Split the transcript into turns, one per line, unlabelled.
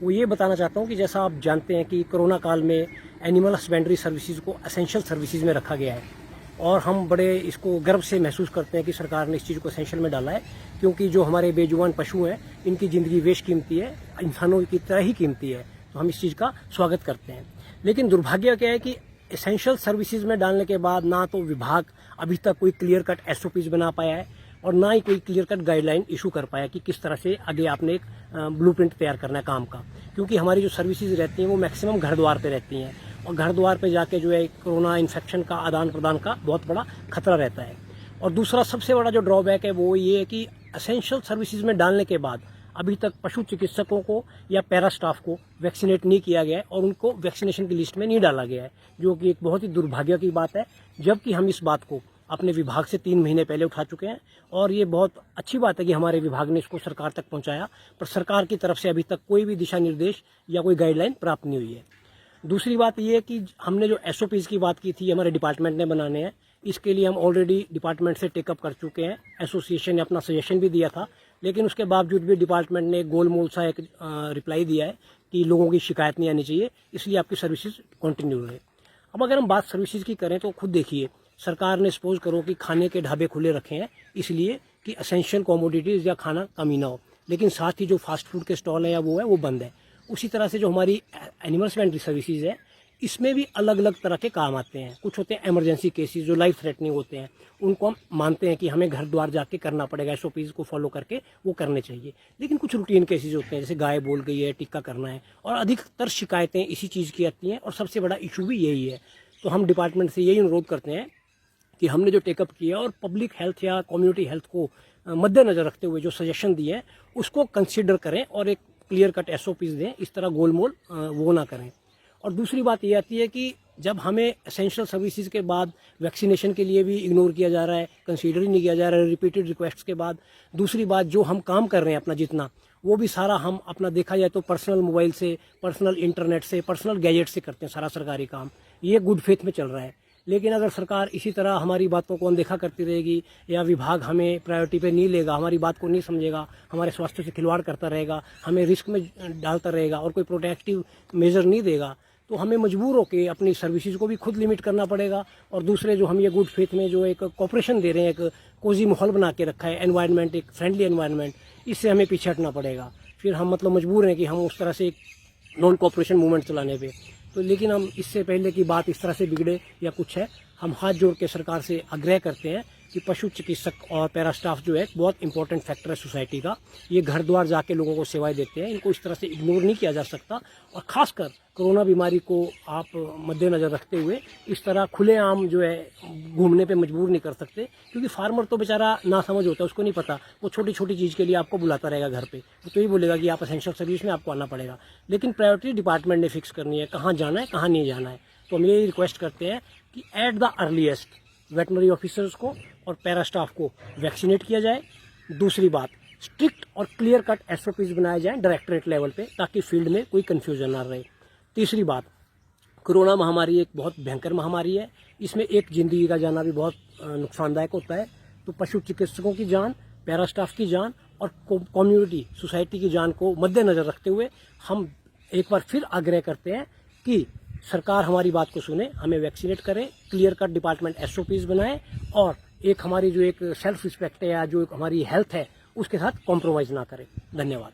वो ये बताना चाहता हूँ कि जैसा आप जानते हैं कि कोरोना काल में एनिमल हस्बेंड्री सर्विसेज को एसेंशियल सर्विसेज में रखा गया है और हम बड़े इसको गर्व से महसूस करते हैं कि सरकार ने इस चीज़ को एसेंशियल में डाला है, क्योंकि जो हमारे बेजुबान पशु हैं इनकी ज़िंदगी बेशकीमती है, इंसानों की तरह ही कीमती है, तो हम इस चीज़ का स्वागत करते हैं। लेकिन दुर्भाग्य क्या है कि एसेंशियल सर्विसेज में डालने के बाद ना तो विभाग अभी तक कोई क्लियर कट SOPs बना पाया है और ना ही कोई क्लियर कट गाइडलाइन इशू कर पाया कि किस तरह से आगे आपने एक ब्लूप्रिंट तैयार करना है काम का। क्योंकि हमारी जो सर्विसेज रहती हैं वो मैक्सिमम घर द्वार पे रहती हैं और घर द्वार पे जाके जो है कोरोना इन्फेक्शन का आदान प्रदान का बहुत बड़ा खतरा रहता है। और दूसरा सबसे बड़ा जो ड्रॉबैक है वो ये है कि एसेंशियल सर्विसेज में डालने के बाद अभी तक पशु चिकित्सकों को या पैरा स्टाफ को वैक्सीनेट नहीं किया गया है और उनको वैक्सीनेशन की लिस्ट में नहीं डाला गया है, जो कि एक बहुत ही दुर्भाग्य की बात है, जबकि हम इस बात को अपने विभाग से 3 महीने पहले उठा चुके हैं। और ये बहुत अच्छी बात है कि हमारे विभाग ने इसको सरकार तक पहुंचाया, पर सरकार की तरफ से अभी तक कोई भी दिशा निर्देश या कोई गाइडलाइन प्राप्त नहीं हुई है। दूसरी बात ये है कि हमने जो SOPs की बात की थी हमारे डिपार्टमेंट ने बनाने हैं, इसके लिए हम ऑलरेडी डिपार्टमेंट से टेकअप कर चुके हैं। एसोसिएशन ने अपना सजेशन भी दिया था, लेकिन उसके बावजूद भी डिपार्टमेंट ने गोलमोल सा एक रिप्लाई दिया है कि लोगों की शिकायत नहीं आनी चाहिए, इसलिए आपकी सर्विसेज कंटिन्यू रहे। अब अगर हम बात सर्विसेज की करें तो खुद देखिए, सरकार ने सपोज करो कि खाने के ढाबे खुले रखे हैं इसलिए कि एसेंशियल कमोडिटीज़ या खाना कमी ना हो, लेकिन साथ ही जो फास्ट फूड के स्टॉल है या वो बंद है। उसी तरह से जो हमारी एनिमल हस्बेंड्री सर्विसेज है इसमें भी अलग अलग तरह के काम आते हैं। कुछ होते हैं इमरजेंसी केसेस जो लाइफ थ्रेटनिंग होते हैं, उनको हम मानते हैं कि हमें घर द्वार जाके करना पड़ेगा, SOPs को फॉलो करके वो करने चाहिए। लेकिन कुछ रूटीन केसेस होते हैं जैसे गाय बोल गई है, टिक्का करना है, और अधिकतर शिकायतें इसी चीज़ की आती हैं और सबसे बड़ा इशू भी यही है। तो हम डिपार्टमेंट से यही अनुरोध करते हैं कि हमने जो टेकअप किया और पब्लिक हेल्थ या कम्युनिटी हेल्थ को मद्देनजर रखते हुए जो सजेशन दिए हैं उसको कंसिडर करें और एक क्लियर कट SOPs दें, इस तरह गोलमोल वो ना करें। और दूसरी बात ये आती है कि जब हमें एसेंशियल सर्विसेज के बाद वैक्सीनेशन के लिए भी इग्नोर किया जा रहा है, कंसीडर ही नहीं किया जा रहा है रिपीटेड रिक्वेस्ट के बाद। दूसरी बात, जो हम काम कर रहे हैं अपना जितना, वो भी सारा हम अपना देखा जाए तो पर्सनल मोबाइल से, पर्सनल इंटरनेट से, पर्सनल गैजेट से करते हैं सारा सरकारी काम। ये गुड फेथ में चल रहा है। लेकिन अगर सरकार इसी तरह हमारी बातों को अनदेखा करती रहेगी या विभाग हमें प्रायोरिटी पे नहीं लेगा, हमारी बात को नहीं समझेगा, हमारे स्वास्थ्य से खिलवाड़ करता रहेगा, हमें रिस्क में डालता रहेगा और कोई प्रोटेक्टिव मेजर नहीं देगा, तो हमें मजबूर होकर अपनी सर्विसेज को भी खुद लिमिट करना पड़ेगा। और दूसरे जो हम ये गुड फेथ में जो एक कोऑपरेशन दे रहे हैं, एक कोजी माहौल बना के रखा है, एनवायरनमेंट एक फ्रेंडली एनवायरनमेंट, इससे हमें पीछे हटना पड़ेगा। फिर हम मजबूर हैं कि हम उस तरह से एक नॉन कोऑपरेशन मूवमेंट चलाने पे। तो लेकिन हम इससे पहले की बात इस तरह से बिगड़े या कुछ है, हम हाथ जोड़ के सरकार से आग्रह करते हैं कि पशु चिकित्सक और पैरा स्टाफ जो है बहुत इंपॉर्टेंट फैक्टर है सोसाइटी का। ये घर द्वार जाके लोगों को सेवाएं देते हैं, इनको इस तरह से इग्नोर नहीं किया जा सकता। और खासकर कोरोना बीमारी को आप मद्देनजर रखते हुए इस तरह खुलेआम जो है घूमने पे मजबूर नहीं कर सकते, क्योंकि फार्मर तो बेचारा ना समझ होता है, उसको नहीं पता, वो छोटी छोटी चीज़ के लिए आपको बुलाता रहेगा घर पे, वो तो ये बोलेगा कि आप एसेंशियल सर्विस में आपको आना पड़ेगा। लेकिन प्रायोरिटी डिपार्टमेंट ने फिक्स करनी है, कहाँ जाना है कहाँ नहीं जाना है। तो हम ये रिक्वेस्ट करते हैं कि at the earliest veterinary officers को और पैरा स्टाफ को वैक्सीनेट किया जाए। दूसरी बात, स्ट्रिक्ट और क्लियर कट SOPs बनाए जाएं डायरेक्टरेट लेवल पे, ताकि फील्ड में कोई कन्फ्यूजन ना रहे। तीसरी बात, कोरोना महामारी एक बहुत भयंकर महामारी है, इसमें एक जिंदगी का जाना भी बहुत नुकसानदायक होता है। तो पशु चिकित्सकों की जान, पैरा स्टाफ की जान और कम्युनिटी सोसाइटी की जान को मद्देनजर रखते हुए हम एक बार फिर आग्रह करते हैं कि सरकार हमारी बात को सुने, हमें वैक्सीनेट करें, क्लियर कट डिपार्टमेंट SOPs बनाए और एक हमारी जो एक सेल्फ रिस्पेक्ट है या जो हमारी हेल्थ है उसके साथ कॉम्प्रोमाइज़ ना करें। धन्यवाद।